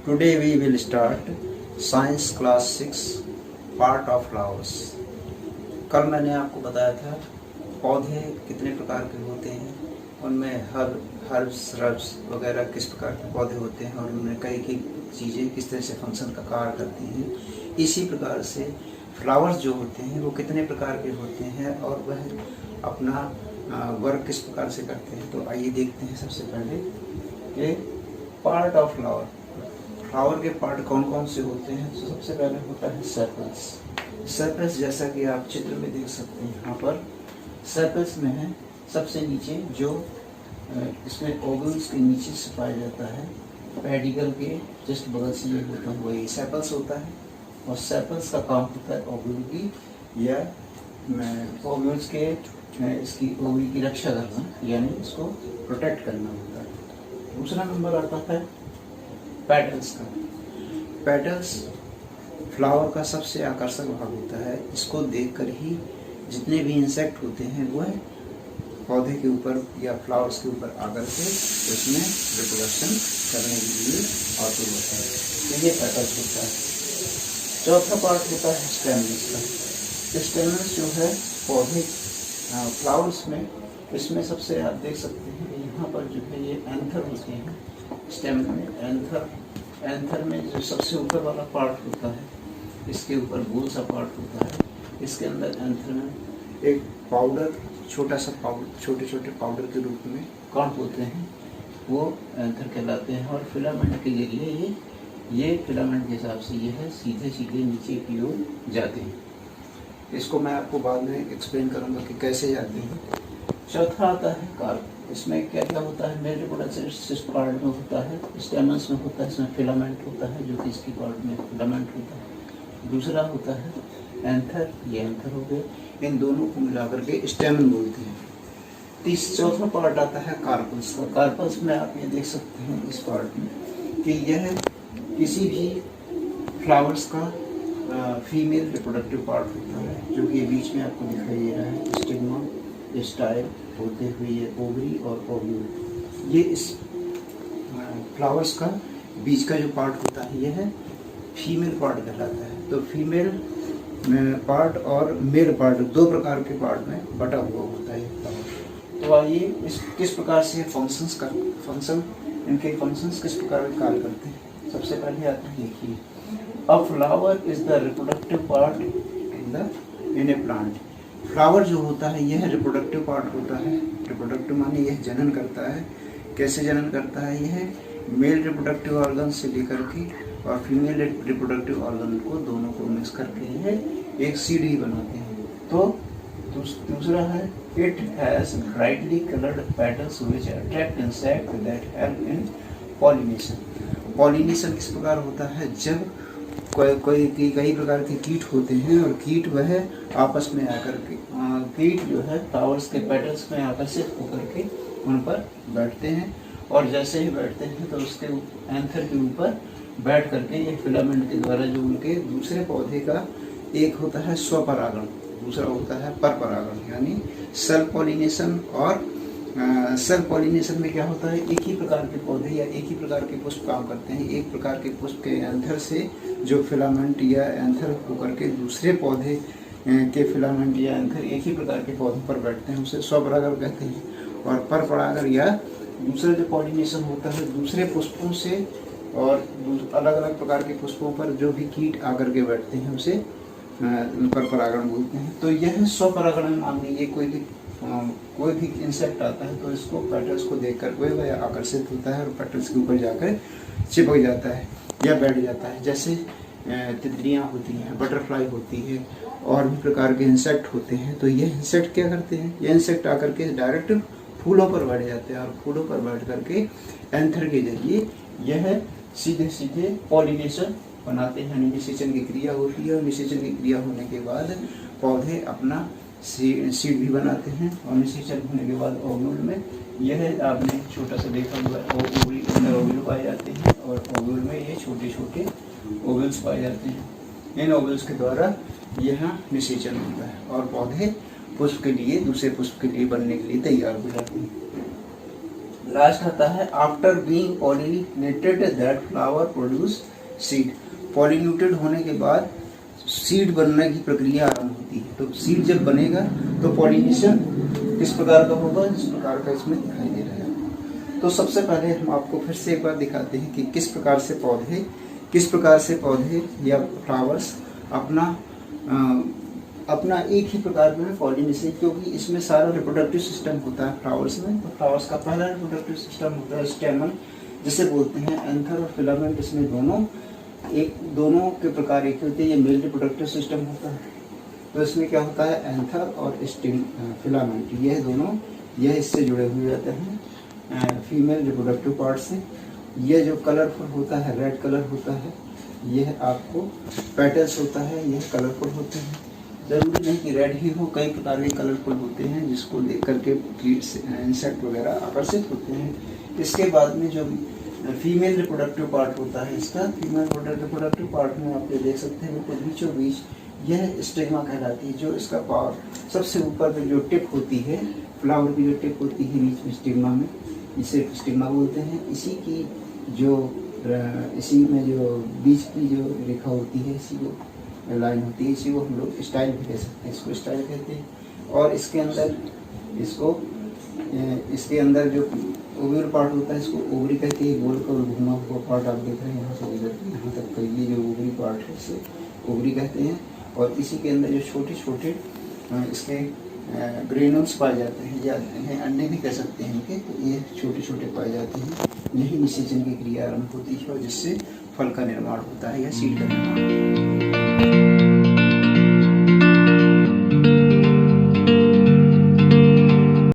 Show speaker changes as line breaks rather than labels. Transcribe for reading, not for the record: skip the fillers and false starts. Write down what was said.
Today we will start Science Class 6 Part of Flowers। कल मैंने आपको बताया था पौधे कितने प्रकार के होते हैं, उनमें हर्ब्स रब्स वगैरह किस प्रकार के पौधे होते हैं और उनमें कई चीज़ें किस तरह से फंक्शन का कार्य करती हैं। इसी प्रकार से फ्लावर्स जो होते हैं वो कितने प्रकार के होते हैं और वह अपना वर्क किस प्रकार से करते हैं। तो आइए देखते हैं सबसे पहले कि पार्ट ऑफ फ्लावर, फ्लावर के पार्ट कौन कौन से होते हैं। तो सबसे पहले होता है सेपल्स। सेपल्स जैसा कि आप चित्र में देख सकते हैं, यहाँ पर सेपल्स में है सबसे नीचे जो इसमें ओवल्स के नीचे से पाया जाता है, पेडिकल के जस्ट बगल से ये होता है वही सेपल्स होता है। और सेपल्स का काम होता है ओवल की या ओवल्स के इसकी ओवल की रक्षा करना, यानी इसको प्रोटेक्ट करना होता है। दूसरा नंबर आता है पेटल्स का। पेटल्स फ्लावर का सबसे आकर्षक भाग होता है। इसको देखकर ही जितने भी इंसेक्ट होते हैं वह पौधे के ऊपर या फ्लावर्स के ऊपर आकर के उसमें रिप्रोडक्शन करने के लिए आतुर होता है। तो ये पेटल्स होता है। चौथा पार्ट होता है स्टेमन्स का। स्टेमन्स जो है पौधे फ्लावर्स में, इसमें सबसे आप देख सकते हैं यहाँ पर जो है ये एंथर होते हैं। स्टेमन में एंथर में जो सबसे ऊपर वाला पार्ट होता है, इसके ऊपर गोल सा पार्ट होता है। इसके अंदर एंथर में एक पाउडर, छोटा सा पाउडर, छोटे छोटे पाउडर के रूप में कण होते हैं, वो एंथर कहलाते हैं। और फिलामेंट के जरिए ये फिलामेंट के हिसाब से ये है सीधे सीधे नीचे की ओर जाते हैं। इसको मैं आपको बाद में एक्सप्लेन करूँगा कि कैसे जाते हैं। चौथा आता है कार्प। इसमें क्या क्या होता है, मेल रिप्रोडक्शन इस पार्ट में होता है, स्टेमन्स में होता है, इसमें फिलामेंट होता है जो कि इसकी पार्ट में फिलामेंट होता है। दूसरा होता है एंथर, ये एंथर हो गए, इन दोनों को मिलाकर के स्टेमन बोलते हैं। चौथा पार्ट आता है कार्पल्स का। कार्पल्स में आप ये देख सकते हैं इस पार्ट में कि यह किसी भी फ्लावर्स का फीमेल रिप्रोडक्टिव पार्ट होता है, जो कि बीच में आपको दिखाई दे रहा है। स्टिग्मा, स्टाइल होते हुए ये ओवरी और ओव्यूल, ये इस फ्लावर्स का बीच का जो पार्ट होता है यह है फीमेल पार्ट कहलाता है। तो फीमेल पार्ट और मेल पार्ट दो प्रकार के पार्ट में बटा हुआ होता है फ्लावर। तो आइए इस किस प्रकार से इनके फंक्शंस किस प्रकार के कार्य करते हैं। सबसे पहले आता है, देखिए, अ flower is the reproductive part in A plant. Flower जो होता है यह रिप्रोडक्टिव पार्ट होता है। रिप्रोडक्टिव माने यह जनन करता है। कैसे जनन करता है, यह मेल रिप्रोडक्टिव ऑर्गन से लेकर के और फीमेल रिप्रोडक्टिव ऑर्गन को दोनों को मिक्स करके यह एक सीड ही बनाते हैं। तो दूसरा है, it has brightly coloured petals which attract insect that help in pollination. Pollination किस प्रकार होता है, जब कई प्रकार के कीट होते हैं और कीट वह आपस में आकर के कीट जो है फ्लावर्स के पेटल्स में आकर्षित होकर के उन पर बैठते हैं। और जैसे ही बैठते हैं तो उसके एंथर के ऊपर बैठ करके ये फिलामेंट के द्वारा जो उनके दूसरे पौधे का, एक होता है स्वपरागण, दूसरा होता है परपरागण, यानी सेल्फ पॉलिनेशन। और सेल्फ पॉलिनेशन में क्या होता है, एक ही प्रकार के पौधे या एक ही प्रकार के पुष्प काम करते हैं। एक प्रकार के पुष्प के एंथर से जो फिलामेंट या एंथर होकर के दूसरे पौधे के फिलामेंट या एंथर एक ही प्रकार के पौधों पर बैठते हैं, उसे स्वपरागण कहते हैं। और परपरागण या दूसरा जो पॉलिनेशन होता है दूसरे पुष्पों से और अलग अलग प्रकार के पुष्पों पर जो भी कीट आकर के बैठते हैं उसे परपरागण बोलते हैं। तो यह स्वपरागण मानिए, ये कोई भी इंसेक्ट आता है तो इसको पेटल्स को देखकर वह आकर्षित होता है और पेटल्स के ऊपर जाकर चिपक जाता है या बैठ जाता है। जैसे तितलियाँ होती हैं, बटरफ्लाई होती है और भी प्रकार के इंसेक्ट होते हैं। तो ये इंसेक्ट क्या करते हैं, ये इंसेक्ट आकर के डायरेक्ट फूलों पर बैठ जाते हैं और फूलों पर बैठ करके एंथर के जरिए यह सीधे सीधे पॉलिनेशन बनाते हैं। निषेचन की क्रिया होती है और निषेचन की क्रिया होने के बाद पौधे अपना सीड भी बनाते हैं। और निषेचन होने के बाद ओव्यूल में यह आपने छोटा सा देखा हुआ ओव्यूल पाए जाते हैं और ओव्यूल में ये छोटे छोटे ओवल्स पाए जाते हैं। इन ओवल्स के द्वारा यह निषेचन होता है और पौधे पुष्प के लिए, दूसरे पुष्प के लिए बनने के लिए तैयार हो जाते हैं। लास्ट आता है after being pollinated that flower produce seed. Pollinated होने के बाद सीड बनने की प्रक्रिया आरंभ होती है। तो सीड जब बनेगा तो पॉलिनेशन किस प्रकार का होगा, जिस प्रकार का इसमें दिखाई दे रहा है। तो सबसे पहले हम आपको फिर से एक बार दिखाते हैं कि किस प्रकार से पौधे या फ्लावर्स अपना एक ही प्रकार में पॉलिनेशन, क्योंकि इसमें सारा रिप्रोडक्टिव सिस्टम होता है फ्लावर्स में। तो फ्लावर्स का पहला रिप्रोडक्टिव सिस्टम होता है स्टेमन, जिसे बोलते हैं एंथर और फिलामेंट। इसमें दोनों के प्रकार एक होते हैं। ये मेल रिप्रोडक्टिव सिस्टम होता है, तो इसमें क्या होता है एंथर और फिलामेंट, यह इससे जुड़े हुए रहते हैं फीमेल रिप्रोडक्टिव पार्ट से। यह जो कलरफुल होता है, रेड कलर होता है, यह आपको पेटल्स होता है, यह कलरफुल होते हैं। जरूरी नहीं कि रेड ही हो, कई प्रकार के कलरफुल होते हैं जिसको देख करके इंसेक्ट वगैरह आकर्षित होते हैं। इसके बाद में जो फीमेल रिप्रोडक्टिव पार्ट होता है, इसका फीमेल रिप्रोडक्टिव पार्ट में आप ये देख सकते हैं बिल्कुल बीचों बीच यह स्टिग्मा कहलाती है। जो इसका पार्ट सबसे ऊपर में जो टिप होती है, फ्लावर की जो टिप होती है बीच में स्टिग्मा में, इसे स्टिग्मा बोलते हैं। इसी में जो बीच की जो रेखा होती है, इसी को लाइन होती है, इसी को हम लोग स्टाइल भी कह सकते हैं, इसको स्टाइल कहते हैं। और इसके अंदर जो ओवरी पार्ट होता है, इसको ओवरी कहते हैं। गोल का घुमा हुआ पार्ट आप देख रहे हैं, यहाँ से लेकर यहाँ तक का ये जो ओवरी पार्ट है, इसे ओवरी कहते हैं। और इसी के अंदर जो छोटे छोटे इसके ग्रेनुल्स पाए जाते हैं, या अंडे भी कह सकते हैं इनके, तो ये छोटे छोटे पाए जाते हैं। यही निषेचन की क्रिया आरंभ होती है और जिससे फल का निर्माण होता है या सीड का निर्माण होता है।